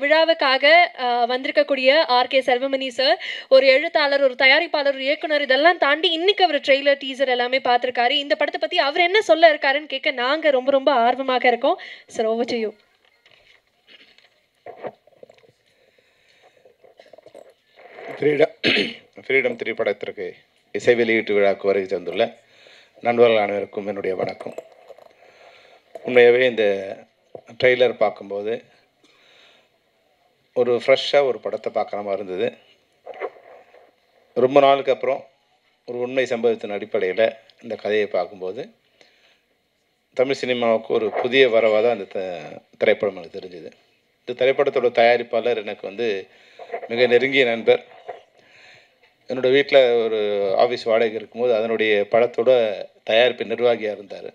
விழாவுக்காக வந்திருக்கக்கூடிய RK Selvamani sir ஒரு எழுத்தாளர், ஒரு தயாரிப்பாளர், ஒரு இயக்குனர் இதெல்லாம் தாண்டி இன்னைக்கு அவர் ட்ரெய்லர், டீசர் எல்லாமே பார்த்திருக்காரு. இந்த படத்தை பத்தி அவர் என்ன சொல்ல இருக்காருன்னு கேட்க நாங்க ரொம்ப ரொம்ப ஆர்வமாக இருக்கோம். Sir, over to you. Freedom திரைப்படத்திற்கு இசை வெளியீட்டு விழாவுக்கு வருகை தந்துள்ள நண்பர்கள் அனைவருக்கும் என்னுடைய வணக்கம். உண்மையாகவே இந்த ட்ரெய்லர் பார்க்கும்போது ஒரு ஃப்ரெஷ்ஷாக ஒரு படத்தை பார்க்குற மாதிரி இருந்தது. ரொம்ப நாளுக்கு அப்புறம் ஒரு உண்மை சம்பவத்தின் அடிப்படையில் இந்த கதையை பார்க்கும்போது தமிழ் சினிமாவுக்கு ஒரு புதிய வரவாக தான் அந்த திரைப்படம் எனக்கு தெரிஞ்சுது. இந்த திரைப்படத்தோட தயாரிப்பாளர் எனக்கு மிக நெருங்கிய நண்பர். என்னோடய வீட்டில் ஒரு ஆஃபீஸ் வாடகை இருக்கும்போது அதனுடைய படத்தோட தயாரிப்பு நிர்வாகியாக இருந்தார்.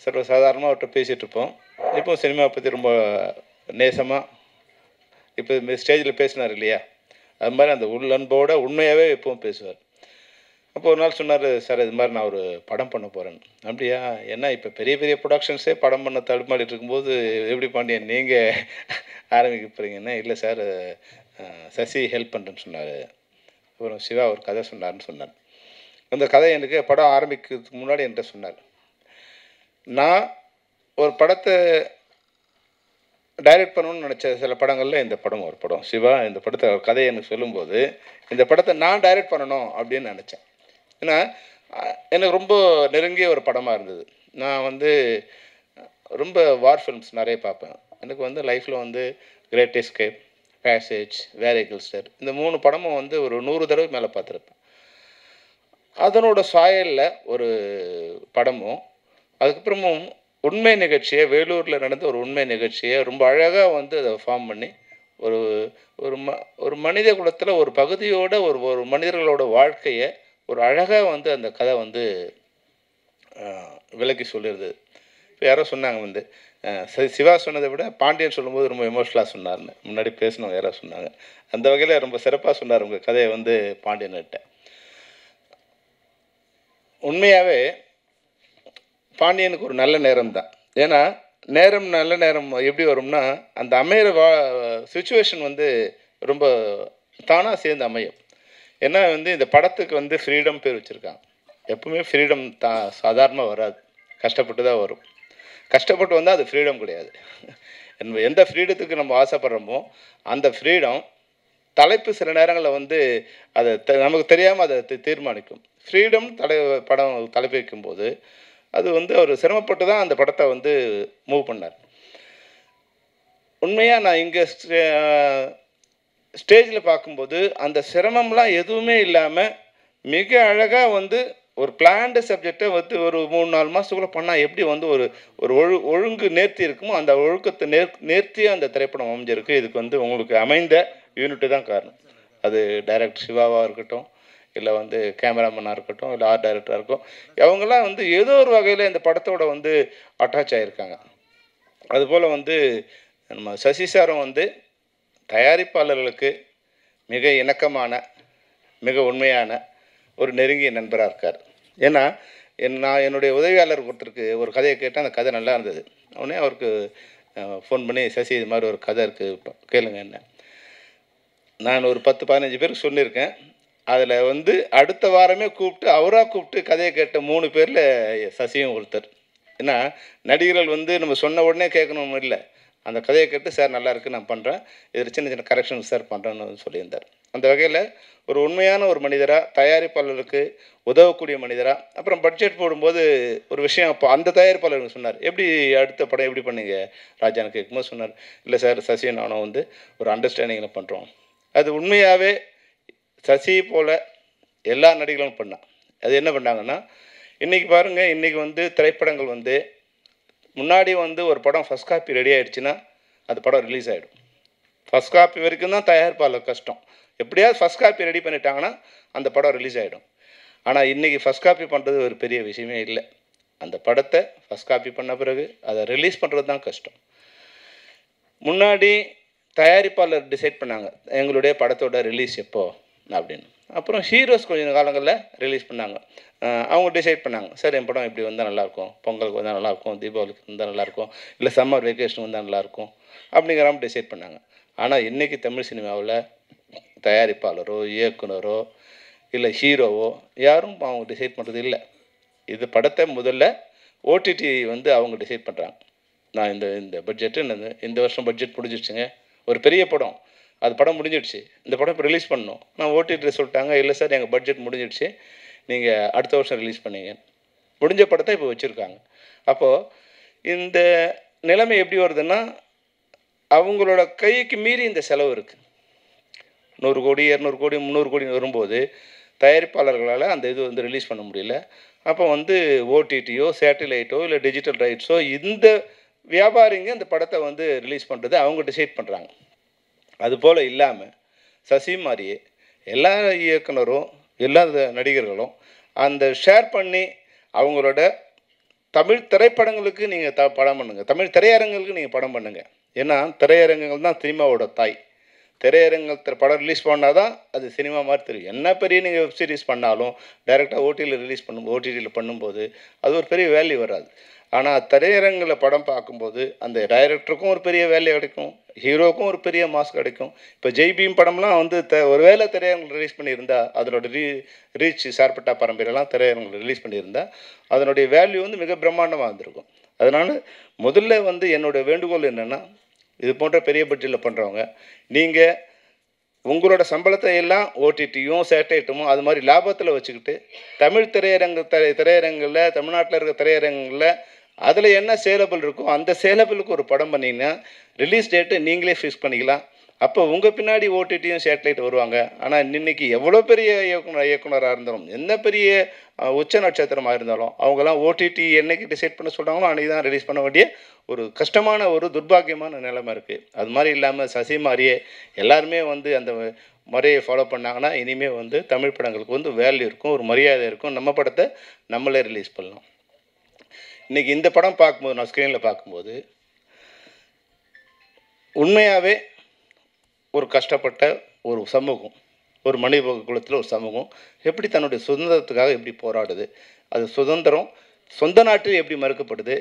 சர்வ சாதாரணமாக அவர்கிட்ட பேசிகிட்ருப்போம். இப்போ சினிமா பற்றி ரொம்ப நேசமாக இப்போ ஸ்டேஜில் பேசினார் இல்லையா, அது மாதிரி அந்த உள்ளன்போடு உண்மையாகவே எப்பவும் பேசுவார். அப்போ ஒரு நாள் சொன்னார், சார் இது மாதிரி நான் ஒரு படம் பண்ண போகிறேன். அப்படியா, ஏன்னா இப்போ பெரிய பெரிய ப்ரொடக்ஷன்ஸே படம் பண்ண தடுமாடிட்டு இருக்கும்போது எப்படி பாண்டியன் நீங்கள் ஆரம்பிக்க போகிறீங்கன்னா, இல்லை சார் சசி ஹெல்ப் பண்ணுறேன்னு சொன்னார். அப்புறம் சிவா ஒரு கதை சொன்னார்னு சொன்னார். அந்த கதை எனக்கு படம் ஆரம்பிக்கிறதுக்கு முன்னாடி என்கிட்ட சொன்னார். நான் ஒரு படத்தை டைரக்ட் பண்ணணும்னு நினச்ச சில படங்களில் இந்த படம் ஒரு படம். சிவா இந்த படத்தை கதையை எனக்கு சொல்லும்போது இந்த படத்தை நான் டைரக்ட் பண்ணணும் அப்படின்னு நினச்சேன். ஏன்னா எனக்கு ரொம்ப நெருங்கிய ஒரு படமாக இருந்தது. நான் ரொம்ப வார் ஃபிலிம்ஸ் நிறைய பார்ப்பேன். எனக்கு லைஃப்பில் கிரேட் எஸ்கேப், பேசேஜ், வேரிகல்ஸ்டர் இந்த 3 படமும் ஒரு 100 தடவை மேலே பார்த்துருப்பேன். அதனோட சாயலில் ஒரு படமும், அதுக்கப்புறமும் உண்மை நிகழ்ச்சியை, வேலூரில் நடந்த ஒரு உண்மை நிகழ்ச்சியை ரொம்ப அழகாக அதை ஃபார்ம் பண்ணி ஒரு ஒரு மனித குலத்தில் ஒரு பகுதியோட ஒரு மனிதர்களோட வாழ்க்கையை ஒரு அழகாக அந்த கதை விளக்கி சொல்லிடுது. இப்போ யாரோ சொன்னாங்க சிவா சொன்னதை விட பாண்டியன் சொல்லும்போது ரொம்ப எமோஷ்னலாக சொன்னார்னு முன்னாடி பேசினவங்க யாரோ சொன்னாங்க. அந்த வகையில் ரொம்ப சிறப்பாக சொன்னார் உங்கள் கதையை பாண்டியன்கிட்ட. உண்மையாகவே பாண்டியனுக்கு ஒரு நல்ல நேரம் தான். ஏன்னா நல்ல நேரம் எப்படி வரும்னா, அந்த அமையிற சுச்சுவேஷன் ரொம்ப தானாக சேர்ந்து அமையும். ஏன்னா இந்த படத்துக்கு ஃப்ரீடம் பேர் வச்சுருக்காங்க. எப்பவுமே ஃப்ரீடம் சாதாரணமாக வராது, கஷ்டப்பட்டு தான் வரும். கஷ்டப்பட்டு வந்தால் அது ஃப்ரீடம் கிடையாது. எந்த ஃப்ரீடத்துக்கு நம்ம ஆசைப்படுறோமோ அந்த ஃப்ரீடம் தலைப்பு சில நேரங்களில் அதை நமக்கு தெரியாமல் அதை தீர்மானிக்கும். ஃப்ரீடம் படம் தலைப்பு வைக்கும்போது அது அவர் சிரமப்பட்டு தான் அந்த படத்தை மூவ் பண்ணார். உண்மையாக நான் இங்கே ஸ்டேஜில் பார்க்கும்போது அந்த சிரமம்லாம் எதுவுமே இல்லாமல் மிக அழகாக ஒரு பிளான்டு சப்ஜெக்டை ஒரு 3-4 மாதத்துக்குள்ளே பண்ணால் எப்படி ஒரு ஒழுங்கு நேர்த்தி இருக்குமோ அந்த ஒழுக்கத்தை நேர்த்தியாக அந்த திரைப்படம் அமைஞ்சிருக்கு. இதுக்கு உங்களுக்கு அமைந்த யூனிட்டு தான் காரணம். அது டைரக்டர் சிவாவாக இருக்கட்டும், இல்லை கேமராமேனாக இருக்கட்டும், இல்லை ஆர்ட் டைரக்டராக இருக்கும், அவங்கெல்லாம் ஏதோ ஒரு வகையில் இந்த படத்தோட அட்டாச் ஆகியிருக்காங்க. அதுபோல் நம்ம சசி சாரும் தயாரிப்பாளர்களுக்கு மிக இணக்கமான, மிக உண்மையான ஒரு நெருங்கிய நண்பராக இருக்கார். ஏன்னா நான் என்னுடைய உதவியாளர் ஒருத்தருக்கு ஒரு கதையை கேட்டால் அந்த கதை நல்லா இருந்தது. உடனே அவருக்கு ஃபோன் பண்ணி, சசி இது மாதிரி ஒரு கதை இருக்குது கேளுங்க என்ன. நான் ஒரு 10-15 பேருக்கு சொல்லியிருக்கேன். அதில் அடுத்த வாரமே அவராக கூப்பிட்டு கதையை கேட்ட 3 பேரில் சசியும் ஒருத்தர். ஏன்னா நடிகர்கள் நம்ம சொன்ன உடனே கேட்கணும் இல்லை, அந்த கதையை கேட்டு சார் நல்லா இருக்குது நான் பண்ணுறேன், இதில் சின்ன சின்ன கரெக்ஷன் சார் பண்ணுறேன்னு சொல்லியிருந்தார். அந்த வகையில் ஒரு உண்மையான ஒரு மனிதராக, தயாரிப்பாளருக்கு உதவக்கூடிய மனிதராக, அப்புறம் பட்ஜெட் போடும்போது ஒரு விஷயம் அப்போ அந்த தயாரிப்பாளர் சொன்னார், எப்படி அடுத்த படம் எப்படி பண்ணீங்க ராஜான்னு கேட்கும்போது சொன்னார், இல்லை சார் சசி நானும் ஒரு அண்டர்ஸ்டாண்டிங்கில் பண்ணுறோம். அது உண்மையாகவே சசி போல் எல்லா நடிகர்களும் பண்ணான். அது என்ன பண்ணாங்கன்னா, இன்றைக்கி பாருங்கள், இன்றைக்கி திரைப்படங்கள் முன்னாடி ஒரு படம் ஃபஸ்ட் காப்பி ரெடி ஆகிடுச்சுன்னா அது படம் ரிலீஸ் ஆகிடும். ஃபஸ்ட் காப்பி வரைக்கும் தான் தயாரிப்பாளர் கஷ்டம். எப்படியாவது ஃபஸ்ட் காப்பி ரெடி பண்ணிட்டாங்கன்னா அந்த படம் ரிலீஸ் ஆகிடும். ஆனால் இன்றைக்கி ஃபஸ்ட் காப்பி பண்ணுறது ஒரு பெரிய விஷயமே இல்லை. அந்த படத்தை ஃபஸ்ட் காப்பி பண்ண பிறகு அதை ரிலீஸ் பண்ணுறது தான் கஷ்டம். முன்னாடி தயாரிப்பாளர் டிசைட் பண்ணாங்க எங்களுடைய படத்தோட ரிலீஸ் எப்போ அப்படின்னு. அப்புறம் ஹீரோஸ் கொஞ்சம் காலங்களில் ரிலீஸ் பண்ணாங்க. அவங்க டிசைட் பண்ணாங்க, சார் என் படம் இப்படி வந்தால் நல்லாயிருக்கும், பொங்கலுக்கு வந்தால் நல்லாயிருக்கும், தீபாவளிக்கு வந்தால் நல்லாயிருக்கும், இல்லை சம்மர் வெக்கேஷன் வந்தால் நல்லாயிருக்கும் அப்படிங்கிற மாதிரி டிசைட் பண்ணாங்க. ஆனால் இன்றைக்கி தமிழ் சினிமாவில் தயாரிப்பாளரோ இயக்குனரோ இல்லை ஹீரோவோ யாரும் அவங்க டிசைட் பண்ணுறது இல்லை. இது படத்தை முதல்ல ஓடிடி வந்து அவங்க டிசைட் பண்ணுறாங்க. நான் இந்த இந்த பட்ஜெட்டு இந்த வருஷம் பட்ஜெட் முடிஞ்சிடுச்சுங்க, ஒரு பெரிய படம், அது படம் முடிஞ்சிடுச்சு, இந்த படம் இப்போ ரிலீஸ் பண்ணணும். நான் ஓடிடி சொல்லிட்டாங்க, இல்லை சார் எங்கள் பட்ஜெட் முடிஞ்சிடுச்சு, நீங்கள் அடுத்த வருஷம் ரிலீஸ் பண்ணீங்க. முடிஞ்ச படத்தை இப்போ வச்சுருக்காங்க. அப்போது இந்த நிலைமை எப்படி வருதுன்னா, அவங்களோட கைக்கு மீறி இந்த செலவு இருக்குது. 100 கோடி 200 கோடி 300 கோடி வரும்போது தயாரிப்பாளர்களால் அந்த இது வந்து ரிலீஸ் பண்ண முடியல. அப்போ வந்து ஓடிடியோ சேட்டிலைட்டோ இல்லை டிஜிட்டல் ரைட்ஸோ இந்த வியாபாரிங்க இந்த படத்தை வந்து ரிலீஸ் பண்ணுறது அவங்க டிசைட் பண்ணுறாங்க. அதுபோல் இல்லாமல் சசி மாதிரியே எல்லா இயக்குனரும் எல்லா நடிகர்களும் அந்த ஷேர் பண்ணி அவங்களோட தமிழ் திரைப்படங்களுக்கு நீங்கள் படம் பண்ணுங்கள், தமிழ் திரையரங்குகளுக்கு நீங்கள் படம் பண்ணுங்கள். ஏன்னா திரையரங்குகள் தான் சினிமாவோட தாய். திரையரங்கத்தில் படம் ரிலீஸ் பண்ணால் தான் அது சினிமா மாதிரி தெரியும். என்ன பெரிய நீங்கள் வெப் சீரிஸ் பண்ணாலும் டைரெக்டாக ஓடிடியில் பண்ணும்போது அது ஒரு பெரிய வேல்யூ வராது. ஆனால் திரையரங்கில் படம் பார்க்கும்போது அந்த டைரக்டருக்கும் ஒரு பெரிய வேல்யூ கிடைக்கும், ஹீரோவுக்கும் ஒரு பெரிய மாஸ் கிடைக்கும். இப்போ ஜெய்பீம் படம்லாம் வந்து ஒரு வேளை திரையரங்கில் ரிலீஸ் பண்ணியிருந்தா அதனோட ரீச் சார்பட்டா பரம்பரையெல்லாம் திரையரங்கில் ரிலீஸ் பண்ணியிருந்தா அதனுடைய வேல்யூ வந்து மிக பிரம்மாண்டமாக இருந்திருக்கும். அதனால் முதல்ல வந்து என்னோடய வேண்டுகோள் என்னென்னா, இது போன்ற பெரிய பட்ஜெட்டில் பண்ணுறவங்க நீங்கள் உங்களோட சம்பளத்தை எல்லாம் ஓடிடியும் சேட்டலைட்டும் அது மாதிரி லாபத்தில் வச்சுக்கிட்டு தமிழ் திரையரங்கில் தமிழ்நாட்டில் இருக்க திரையரங்கில் அதில் என்ன சேலபிள் இருக்கோ அந்த சேலபிளுக்கு ஒரு படம் பண்ணிங்கன்னா ரிலீஸ் டேட்டு நீங்களே ஃபிக்ஸ் பண்ணிக்கலாம். அப்போ உங்கள் பின்னாடி ஓடிடியும் சேட்டலைட் வருவாங்க. ஆனால் இன்றைக்கி எவ்வளோ பெரிய இயக்குனராக இருந்தாலும் என்ன பெரிய உச்ச நட்சத்திரமாக இருந்தாலும் அவங்கெல்லாம் ஓடிடி என்னைக்கு டிசைட் பண்ண சொல்கிறாங்களோ அன்றைக்கி தான் ரிலீஸ் பண்ண வேண்டிய ஒரு கஷ்டமான ஒரு துர்பாக்கியமான நிலைமை இருக்குது. அது மாதிரி இல்லாமல் சசி மாதிரியே எல்லாருமே வந்து அந்த முறையை ஃபாலோ பண்ணாங்கன்னா இனிமேல் வந்து தமிழ் படங்களுக்கு வந்து வேல்யூ இருக்கும், ஒரு மரியாதை இருக்கும், நம்ம படத்தை நம்மளே ரிலீஸ் பண்ணலாம். இன்றைக்கி இந்த படம் பார்க்கும்போது நான் ஸ்க்ரீனில் பார்க்கும்போது உண்மையாகவே ஒரு கஷ்டப்பட்ட ஒரு சமூகம், ஒரு மனித குலத்தில் ஒரு சமூகம் எப்படி தன்னுடைய சுதந்திரத்துக்காக எப்படி போராடுது, அது சுதந்திரம் சொந்த நாட்டில் எப்படி மறுக்கப்படுது,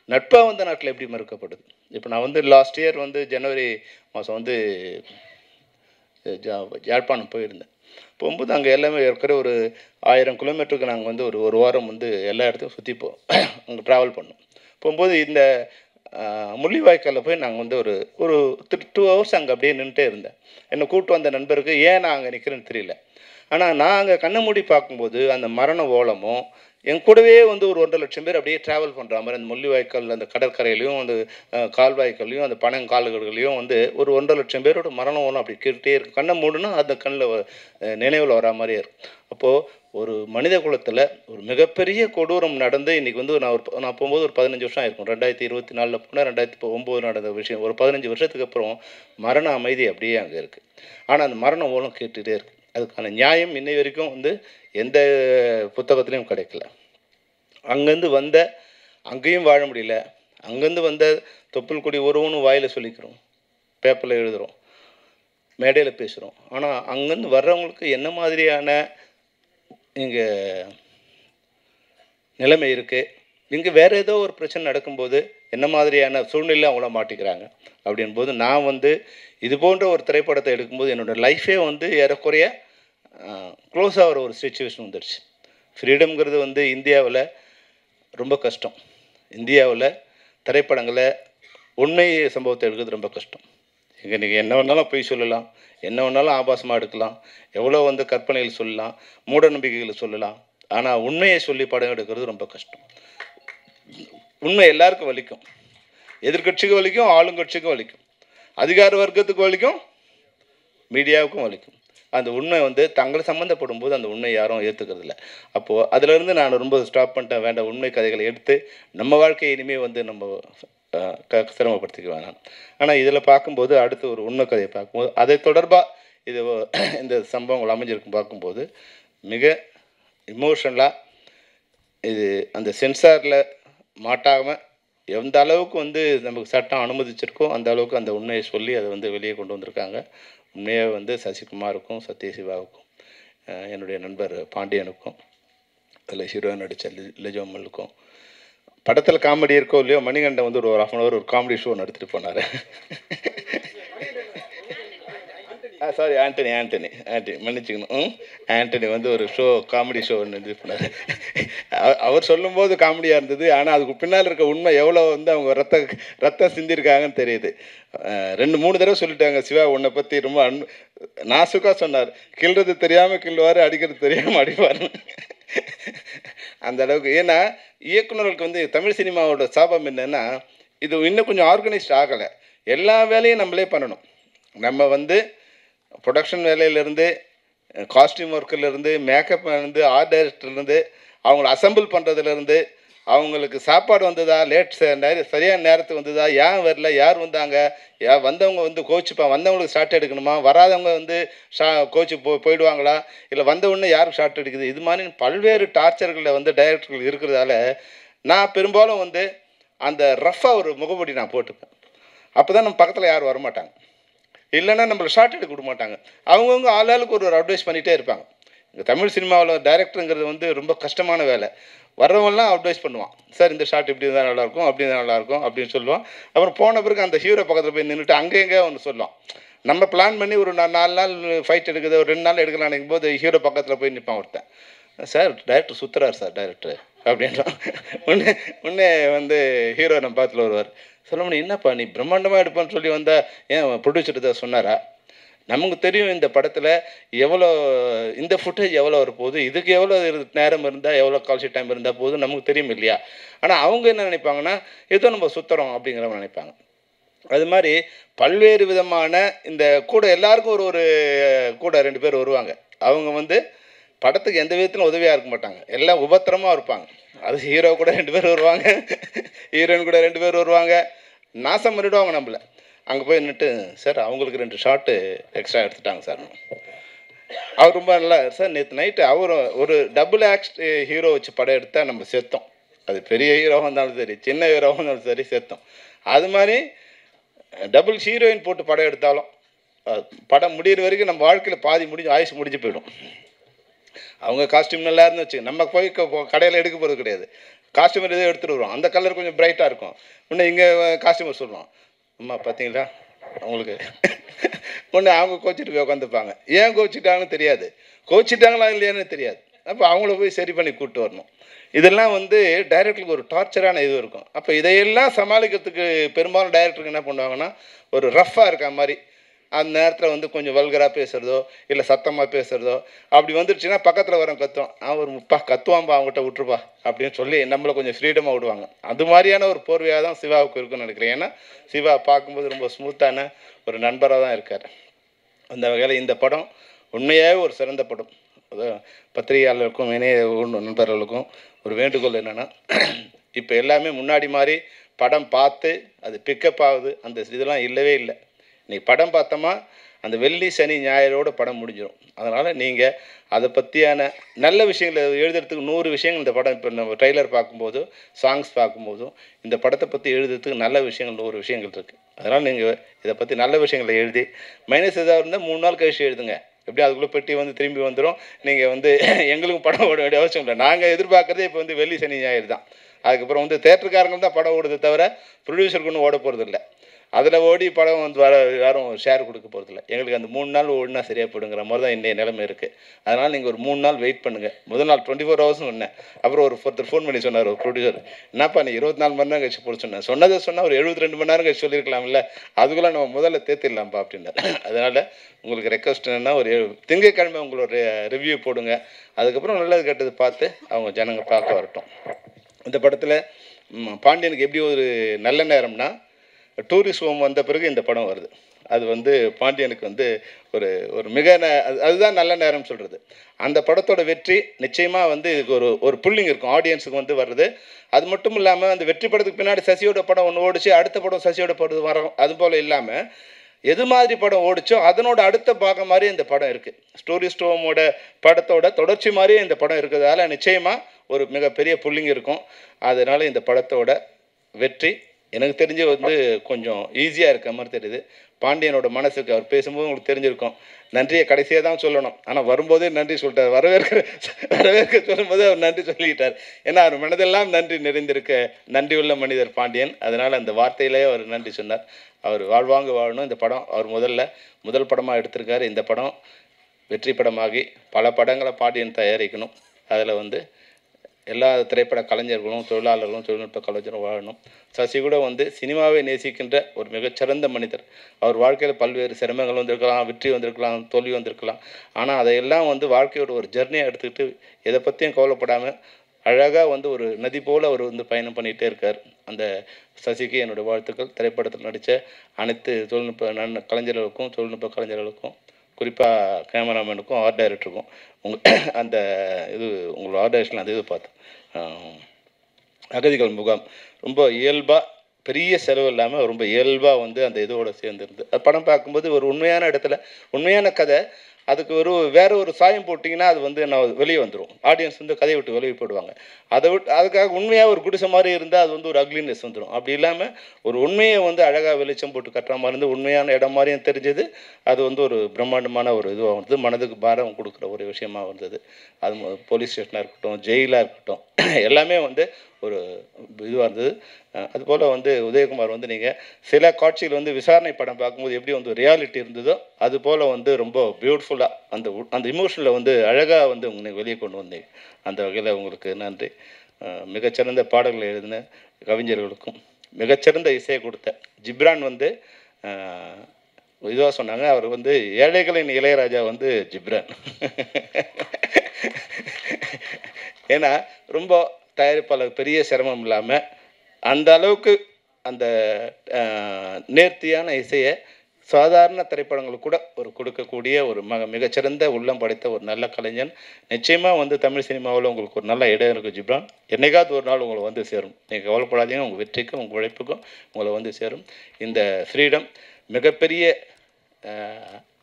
நட்பாக வந்த நாட்டில் எப்படி மறுக்கப்படுது. இப்போ நான் வந்து லாஸ்ட் இயர் வந்து ஜனவரி மாதம் வந்து யாழ்ப்பாணம் போயிருந்தேன். போகும்போது அங்கே எல்லாமே இருக்கிற ஒரு 1000 கிலோமீட்டருக்கு நாங்கள் வந்து ஒரு வாரம் வந்து எல்லா இடத்தையும் சுற்றி அங்கே ட்ராவல் பண்ணோம். போகும்போது இந்த முள்ளிவாய்க்காலில் போய் நாங்கள் வந்து ஒரு 2 ஹவர்ஸ் அங்கே அப்படியே நின்றுட்டே இருந்தேன். என்னை கூப்பிட்டு வந்த நண்பருக்கு ஏன் நான் அங்கே நிற்கிறேன்னு தெரியல. ஆனால் நான் அங்கே கண்ணை மூடி பார்க்கும்போது அந்த மரண ஓலமும் என் கூடவே வந்து ஒரு 1.5 லட்சம் பேர் அப்படியே ட்ராவல் பண்ணுற மாதிரி அந்த முள்ளிவாய்க்கால் அந்த கடற்கரையிலையும் அந்த கால்வாய்க்கள்லையும் அந்த பனங்கால்கள்லையும் வந்து ஒரு 1.5 லட்சம் பேரோட மரண ஓலம் அப்படி கேட்டுகிட்டே இருக்கு. கண்ணை மூடுனா அந்த கண்ணில் நினைவில் வரா மாதிரியே இருக்கும். அப்போது ஒரு மனித குலத்தில் ஒரு மிகப்பெரிய கொடூரம் நடந்து இன்றைக்கி வந்து நான் போகும்போது ஒரு 15 வருஷம் ஆயிருக்கும். 2024 போனால் 2009 நடந்த விஷயம். ஒரு 15 வருஷத்துக்கு அப்புறம் மரண அமைதி அப்படியே அங்கே இருக்குது. ஆனால் அந்த மரண ஓலம் கேட்டுகிட்டே இருக்குது. அதுக்கான நியாயம் இன்னை வரைக்கும் வந்து எந்த புத்தகத்துலேயும் கிடைக்கல. அங்கேருந்து வந்த அங்கேயும் வாழ முடியல, அங்கேருந்து வந்த தொப்புள் கொடி உறவுன்னு வாயில் சொல்லிக்கிறோம், பேப்பரில் எழுதுகிறோம், மேடையில் பேசுகிறோம். ஆனால் அங்கேருந்து வர்றவங்களுக்கு என்ன மாதிரியான இங்கே நிலைமை இருக்குது, இங்கே வேறு ஏதோ ஒரு பிரச்சனை நடக்கும்போது என்ன மாதிரியான சூழ்நிலை அவங்கள மாட்டிக்கிறாங்க அப்படின்போது நான் வந்து இது போன்ற ஒரு திரைப்படத்தை எடுக்கும்போது என்னோடய லைஃபே வந்து ஏறக்குறைய க்ளோஸ் ஆகிற ஒரு சிச்சுவேஷன் வந்துடுச்சு. ஃப்ரீடம்ங்கிறது வந்து இந்தியாவில் ரொம்ப கஷ்டம். இந்தியாவில் திரைப்படங்களை உண்மை சம்பவத்தை எடுக்கிறது ரொம்ப கஷ்டம். இங்கே நீங்கள் என்ன வேணாலும் பொய் சொல்லலாம், என்ன வேணாலும் ஆபாசமாக எடுக்கலாம், எவ்வளோ வந்து கற்பனைகள் சொல்லலாம், மூட நம்பிக்கைகளை சொல்லலாம். ஆனால் உண்மையை சொல்லி படம் எடுக்கிறது ரொம்ப கஷ்டம். உண்மை எல்லாருக்கும் வலிக்கும், எதிர்கட்சிக்கும் வலிக்கும், ஆளுங்கட்சிக்கும் வலிக்கும், அதிகார வர்க்கத்துக்கு வலிக்கும், மீடியாவுக்கும் வலிக்கும். அந்த உண்மை வந்து தங்களை சம்மந்தப்படும் போது அந்த உண்மை யாரும் ஏற்றுக்கிறது இல்லை. அப்போது அதிலேருந்து நான் ரொம்ப ஸ்டாப் பண்ணிட்டேன். வேண்டாம், உண்மை கதைகளை எடுத்து நம்ம வாழ்க்கையை இனிமேல் வந்து நம்ம சிரமப்படுத்திக்க வேணாம். ஆனால் இதில் பார்க்கும்போது அடுத்து ஒரு உண்மை கதையை பார்க்கும்போது அதை தொடர்பாக இந்த சம்பவங்கள் அமைஞ்சிருக்கும் பார்க்கும்போது மிக இமோஷனலாக இது அந்த சென்சாரில் மாட்டாமல் எந்த அளவுக்கு வந்து நமக்கு சட்டம் அனுமதிச்சிருக்கோ அந்த அளவுக்கு அந்த உண்மையை சொல்லி அதை வந்து வெளியே கொண்டு வந்திருக்காங்க. உண்மையாக வந்து சசிகுமாருக்கும் சத்யசிவாவுக்கும் என்னுடைய நண்பர் பாண்டியனுக்கும், அதில் ஹீரோ நடித்த லிஜோமலுக்கும். படத்தில் காமெடி இருக்கோ இல்லையோ, மணிகண்டன் வந்து ஒரு 1/2 ஒரு காமெடி ஷோ நடத்திட்டு போனார். சாரி, ஆண்டனி மன்னிச்சுக்கணும். ஆண்டனி வந்து ஒரு காமெடி ஷோ ஒன்று இது பண்ணார். அவர் சொல்லும்போது காமெடியாக இருந்தது. ஆனால் அதுக்கு பின்னால் இருக்க உண்மை எவ்வளோ வந்து அவங்க ரத்தம் சிந்திருக்காங்கன்னு தெரியுது. 2-3 தடவை சொல்லிட்டாங்க, சிவா உன்னை பற்றி ரொம்ப நாசுக்காக சொன்னார். கிள்றது தெரியாமல் கிள்ளுவார், அடிக்கிறது தெரியாமல் அடிப்பார். அந்த அளவுக்கு. ஏன்னா இயக்குநர்களுக்கு வந்து தமிழ் சினிமாவோட சாபம் என்னென்னா, இது இன்னும் கொஞ்சம் ஆர்கனைஸ்ட் ஆகலை. எல்லா வேலையும் நம்மளே பண்ணணும். நம்ம வந்து ப்ரொடக்ஷன் வேலையிலேருந்து, காஸ்டியூம் ஒர்க்கிலேருந்து, மேக்கப்லேருந்து, ஆர்ட் டைரக்டர்லேருந்து, அவங்கள அசம்பிள் பண்ணுறதுலேருந்து, அவங்களுக்கு சாப்பாடு வந்ததா, சரியான நேரத்துக்கு வந்ததா, ஏன் வரல, யார் வந்தாங்க, வந்தவங்க வந்து வந்தவங்களுக்கு ஷார்ட் எடுக்கணுமா, வராதவங்க வந்து கோச்சு போயிடுவாங்களா, இல்லை வந்தவுடனே யாருக்கு ஷார்ட் எடுக்குது, இது மாதிரி பல்வேறு டார்ச்சர்களில் வந்து டைரக்டர்கள் இருக்கிறதால நான் பெரும்பாலும் வந்து அந்த ரஃப்பாக ஒரு முகமூடி நான் போட்டுப்பேன். அப்போ தான் நம்ம பக்கத்தில் யாரும் வரமாட்டாங்க. இல்லைன்னா நம்மளை ஷார்ட் எடுக்க விட மாட்டாங்க. அவங்கவுங்க ஆளாளுக்கு ஒரு அட்வைஸ் பண்ணிகிட்டே இருப்பாங்க. இந்த தமிழ் சினிமாவில் டைரக்டருங்கிறது வந்து ரொம்ப கஷ்டமான வேலை. வர்றவங்கலாம் அட்வைஸ் பண்ணுவான். சார் இந்த ஷார்ட் இப்படி இருந்தால் நல்லாயிருக்கும், அப்படி இருந்தால் நல்லாயிருக்கும் அப்படின்னு சொல்லுவான். அப்புறம் போன பிறகு அந்த ஹீரோ பக்கத்தில் போய் நின்றுட்டு அங்கே எங்கேயோ ஒன்று சொல்லுவான். நம்ம பிளான் பண்ணி ஒரு 4 நாள் ஃபைட் எடுக்குது, ஒரு 2 நாள் எடுக்கலாம் நினைக்கும் போது ஹீரோ பக்கத்தில் போய் நிற்பான் ஒருத்தன். சார் டைரக்டர் சுற்றுறார் சார் டைரக்டர் அப்படின்றான். உடனே வந்து ஹீரோ நம்ம பார்த்துல வருவார். சொல்ல என்னப்பா நீ பிரம்மாண்டமாக எடுப்பான்னு சொல்லி வந்தால் ஏன் ப்ரொடியூசர் தான் சொன்னாரா? நமக்கு தெரியும் இந்த படத்தில் எவ்வளோ இந்த ஃபுட்டேஜ் எவ்வளோ வரப்போகுது, இதுக்கு எவ்வளோ நேரம் இருந்தால், எவ்வளோ கால்ஷீட் டைம் இருந்தால் போதும் நமக்கு தெரியும் இல்லையா? ஆனால் அவங்க என்ன நினைப்பாங்கன்னா, ஏதோ நம்ம சுற்றுறோம் அப்படிங்கிறவங்க நினைப்பாங்க. அது மாதிரி பல்வேறு விதமான இந்த கூட எல்லாருக்கும் ஒரு கூட 2 பேர் வருவாங்க. அவங்க வந்து படத்துக்கு எந்த விதத்திலும் உதவியாக இருக்க மாட்டாங்க, எல்லாம் உபத்திரமாக இருப்பாங்க. அது ஹீரோ கூட 2 பேர் வருவாங்க, ஹீரோயின் கூட 2 பேர் வருவாங்க. நாசம் பண்ணிவிடுவாங்க நம்மளை. அங்கே போய் நின்றுட்டு, சார் அவங்களுக்கு 2 ஷாட்டு எக்ஸ்ட்ரா எடுத்துட்டாங்க சார். அவர் ரொம்ப நல்லா, சார் நேற்று நைட்டு அவர் ஒரு டபுள் ஆக்ட் ஹீரோ வச்சு படம் எடுத்தால் நம்ம செத்தோம். அது பெரிய ஹீரோவாக இருந்தாலும் சரி, சின்ன ஹீரோவாக இருந்தாலும் சரி, செத்தோம். அது மாதிரி டபுள் ஹீரோயின் போட்டு படம் எடுத்தாலும் படம் முடிகிற வரைக்கும் நம்ம வாழ்க்கையில் ஆயுசு முடிஞ்சு போயிடும். அவங்க காஸ்டியூம் நல்லா இருந்து வச்சு நம்ம போய் கடையில் எடுக்க போகிறது கிடையாது. காஸ்டியூமர் எதோ எடுத்துகிட்டு வருவோம், அந்த கலர் கொஞ்சம் பிரைட்டாக இருக்கும். உடனே இங்கே காஸ்டியூமர் சொல்லுவோம், அம்மா பார்த்தீங்களா அவங்களுக்கு உடனே அவங்க கோச்சிட்டு போய் உட்காந்துப்பாங்க. ஏன் கோச்சிட்டாங்கன்னு தெரியாது, கோச்சிட்டாங்களா இல்லையான்னு தெரியாது. அப்போ அவங்கள போய் சரி பண்ணி கூப்பிட்டு வரணும். இதெல்லாம் வந்து டைரக்டருக்கு ஒரு டார்ச்சரான இது இருக்கும். அப்போ இதையெல்லாம் சமாளிக்கிறதுக்கு பெரும்பாலும் டைரக்டருக்கு என்ன பண்ணுவாங்கன்னா, ஒரு ரஃப்பாக இருக்க மாதிரி அந்த நேரத்தில் வந்து கொஞ்சம் வல்கராக பேசுகிறதோ இல்லை சத்தமாக பேசுகிறதோ அப்படி வந்துடுச்சுன்னா பக்கத்தில் வரவன் கத்துவான், ஒரு கத்துவான்பா அவங்ககிட்ட விட்டுருப்பா அப்படின்னு சொல்லி நம்மளை கொஞ்சம் ஃப்ரீடமாக விடுவாங்க. அது மாதிரியான ஒரு போர்வையாக தான் சிவாவுக்கு இருக்குன்னு நினைக்கிறேன். ஏன்னா சிவா பார்க்கும்போது ரொம்ப ஸ்மூத்தான ஒரு நண்பராக தான் இருக்கார். அந்த வகையில் இந்த படம் உண்மையாகவே ஒரு சிறந்த படம். பத்திரிகையாளர்களுக்கும் இணைய நண்பர்களுக்கும் ஒரு வேண்டுகோள் என்னென்னா, இப்போ எல்லாமே முன்னாடி மாதிரி படம் பார்த்து அது பிக்கப் ஆகுது, அந்த இதெல்லாம் இல்லவே இல்லை. இன்றைக்கி படம் பார்த்தோமா அந்த வெள்ளி சனி ஞாயிறோட படம் முடிஞ்சிடும். அதனால் நீங்கள் அதை பற்றியான நல்ல விஷயங்களை எழுதுறதுக்கு 100 விஷயங்கள் இந்த படம் இப்போ நம்ம ட்ரெய்லர் பார்க்கும்போதும் சாங்ஸ் பார்க்கும்போதும் இந்த படத்தை பற்றி எழுதுறதுக்கு நல்ல விஷயங்கள் 100 விஷயங்கள் இருக்குது. அதனால் நீங்கள் இதை பற்றி நல்ல விஷயங்களை எழுதி மைனஸ் எதாவது இருந்தால் 3 நாள் கழிச்சு எழுதுங்க. எப்படியும் அதுக்குள்ளே பெட்டி வந்து திரும்பி வந்துடும். நீங்கள் வந்து எங்களுக்கும் படம் ஓட வேண்டிய அவசியம் இல்லை. நாங்கள் எதிர்பார்க்குறதே இப்போ வந்து வெள்ளி சனி ஞாயிறு தான். அதுக்கப்புறம் வந்து தேட்டருக்காரங்க தான் படம் ஓடுது தவிர ப்ரொடியூசருக்கு ஒன்றும் ஓட போகிறது இல்லை. அதில் ஓடி படம் வந்து யாரும் ஷேர் கொடுக்க போகிறதில்ல. எங்களுக்கு அந்த 3 நாள் ஓடினா சரியாக போடுங்கிற மாதிரி தான் இன்றைய நிலைமை இருக்குது. அதனால் நீங்கள் ஒரு 3 நாள் வெயிட் பண்ணுங்கள். முதல் நாள் 24 ஹவர்ஸ்னு சொன்னேன். அப்புறம் ஒருத்தர் ஃபோன் பண்ணி சொன்னார், ஒரு ப்ரொடியூசர், என்னப்பா நீ 24 மணி நேரம் கழிச்சு போட சொன்னால் ஒரு 72 மணி நேரம் கழிச்சு சொல்லியிருக்கலாம்ல, அதுக்குள்ளே நம்ம முதல்ல தேத்திடலாம்ப்பா அப்படின்னாரு. அதனால் உங்களுக்கு ரெக்வஸ்ட் என்னென்னா, ஒரு திங்கட்கிழமை உங்களோட ரிவ்யூ போடுங்க. அதுக்கப்புறம் நல்லது கெட்டது பார்த்து அவங்க ஜனங்க பார்க்க வரட்டும். இந்த படத்தில் பாண்டியனுக்கு எப்படி ஒரு நல்ல நேரம்னா, டூரிஸ்ட் ஹோம் வந்த பிறகு இந்த படம் வருது. அது வந்து பாண்டியனுக்கு வந்து ஒரு மிக அதுதான் நல்ல நேரம் சொல்கிறது. அந்த படத்தோட வெற்றி நிச்சயமாக வந்து இதுக்கு ஒரு புல்லிங் இருக்கும் ஆடியன்ஸுக்கு வந்து வருது. அது மட்டும் இல்லாமல் அந்த வெற்றி படத்துக்கு பின்னாடி சசியோட படம் ஒன்று ஓடிச்சு, அடுத்த படம் சசியோட படம் வரும். அது போல் இல்லாமல் எது மாதிரி படம் ஓடிச்சோ அதனோட அடுத்த பாகம் மாதிரி இந்த படம் இருக்குது. ஸ்டோரி ஸ்டோமோட படத்தோட தொடர்ச்சி மாதிரியே இந்த படம் இருக்கிறதால நிச்சயமாக ஒரு மிகப்பெரிய புல்லிங் இருக்கும். அதனால் இந்த படத்தோட வெற்றி எனக்கு தெரிஞ்சு வந்து கொஞ்சம் ஈஸியாக இருக்க மாதிரி தெரியுது. பாண்டியனோட மனசுக்கு அவர் பேசும்போது உங்களுக்கு தெரிஞ்சிருக்கும். நன்றியை கடைசியாக தான் சொல்லணும், ஆனால் வரும்போதே நன்றி சொல்லிட்டார். வரவேற்க சொல்லும்போது அவர் நன்றி சொல்லிக்கிட்டார். ஏன்னா அவர் மனதெல்லாம் நன்றி நிறைந்திருக்க நன்றியுள்ள மனிதர் பாண்டியன். அதனால் அந்த வார்த்தையிலே அவர் நன்றி சொன்னார். அவர் வாழ்வாங்க வாழணும். இந்த படம் அவர் முதல் படமாக எடுத்திருக்காரு. இந்த படம் வெற்றி படமாகி பல படங்களை பாண்டியன் தயாரிக்கணும். அதில் வந்து எல்லா திரைப்பட கலைஞர்களும் தொழிலாளர்களும் தொழில்நுட்ப கலைஞரும் வாழணும். சசி கூட வந்து சினிமாவை நேசிக்கின்ற ஒரு மிகச்சிறந்த மனிதர். அவர் வாழ்க்கையில் பல்வேறு சிரமங்கள் வந்திருக்கலாம், வெற்றி வந்திருக்கலாம், தோல்வி வந்திருக்கலாம். ஆனால் அதையெல்லாம் வந்து வாழ்க்கையோட ஒரு ஜர்னியாக எடுத்துக்கிட்டு எதை பற்றியும் கவலைப்படாமல் அழகாக வந்து ஒரு நதி போல் அவர் வந்து பயணம் பண்ணிகிட்டே இருக்கார். அந்த சசிக்கு என்னுடைய வாழ்த்துக்கள். திரைப்படத்தில் நடித்த அனைத்து தொழில்நுட்ப கலைஞர்களுக்கும் தொழில்நுட்ப கலைஞர்களுக்கும் குறிப்பாக கேமராமேனுக்கும் ஆர்ட் டைரக்டருக்கும் அந்த உங்களோட ஆர்ட் டைரக்ஷனில் அந்த இது பார்த்தேன். அகதிகள் முகாம் ரொம்ப இயல்பாக பெரிய செலவு இல்லாமல் ரொம்ப இயல்பாக வந்து அந்த இதோடு சேர்ந்துருந்து அது படம் பார்க்கும்போது ஒரு உண்மையான இடத்துல உண்மையான கதை, அதுக்கு வேற ஒரு சாயம் போட்டிங்கன்னா அது வந்து நான் வெளியே வந்துடும். ஆடியன்ஸ் வந்து கதையை விட்டு வெளியே போடுவாங்க. அதுக்காக உண்மையாக ஒரு குடிசை மாதிரி இருந்தால் அது வந்து ஒரு அக்லினஸ் வந்துடும். அப்படி இல்லாமல் ஒரு உண்மையை வந்து அழகாக வெளிச்சம் போட்டு கட்டுற மாதிரி இருந்து உண்மையான இடம் மாதிரியும் தெரிஞ்சது. அது வந்து ஒரு பிரம்மாண்டமான ஒரு இதுவாக வந்தது. மனதுக்கு பாரம் கொடுக்குற ஒரு விஷயமாக வந்தது. அது போலீஸ் ஸ்டேஷனாக இருக்கட்டும், ஜெயிலாக இருக்கட்டும், எல்லாமே வந்து ஒரு இதுவாக இருந்தது. அதுபோல் வந்து உதயகுமார் வந்து நீங்கள் சில காட்சிகள் வந்து விசாரணை படம் பார்க்கும்போது எப்படி வந்து ரியாலிட்டி இருந்ததோ அதுபோல் வந்து ரொம்ப பியூட்டிஃபுல்லாக அந்த இமோஷனில் வந்து அழகாக வந்து உங்களுக்கு வெளியே கொண்டு வந்தீங்க. அந்த வகையில் உங்களுக்கு நன்றி. மிகச்சிறந்த பாடல்கள் எழுதின கவிஞர்களுக்கும் மிகச்சிறந்த இசையை கொடுத்த ஜிப்ரான் வந்து இதுவாக சொன்னாங்க. அவர் வந்து ஏழைகளின் இளையராஜா வந்து ஜிப்ரான். ஏன்னா ரொம்ப தயாரிப்பாளர் பெரிய சிரமம் இல்லாமல் அந்த அளவுக்கு அந்த நேர்த்தியான இசையை சாதாரண திரைப்படங்களுக்கு கூட கொடுக்கக்கூடிய ஒரு மிகச்சிறந்த உள்ளம் படைத்த ஒரு நல்ல கலைஞன். நிச்சயமாக வந்து தமிழ் சினிமாவில் உங்களுக்கு ஒரு நல்ல இடம் இருக்குது ஜிப்ரான். என்னைக்காவது ஒரு நாள் உங்களை வந்து சேரும். நீங்கள் கவலைப்படாதீங்க. உங்கள் வெற்றிக்கும் உங்கள் உழைப்புக்கும் உங்களை வந்து சேரும். இந்த ஃப்ரீடம் மிகப்பெரிய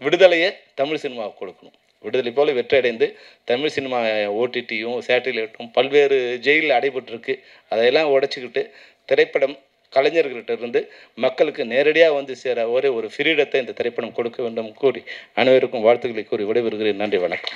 விடுதலையை தமிழ் சினிமாவுக்கு கொடுக்கணும். விடுதலை போல வெற்றியடைந்து தமிழ் சினிமா ஓடிடியும் சேட்டிலைட்டும் பல்வேறு ஜெயிலில் அடைபட்டுருக்கு. அதையெல்லாம் உடைச்சிக்கிட்டு திரைப்படம் கலைஞர்கள்ட்ட இருந்து மக்களுக்கு நேரடியாக வந்து சேர ஒரே ஒரு ஃப்ரீடத்தை இந்த திரைப்படம் கொடுக்க வேண்டும் கூறி அனைவருக்கும் வாழ்த்துக்களை கூறி விடைபெறுகிறேன். நன்றி, வணக்கம்.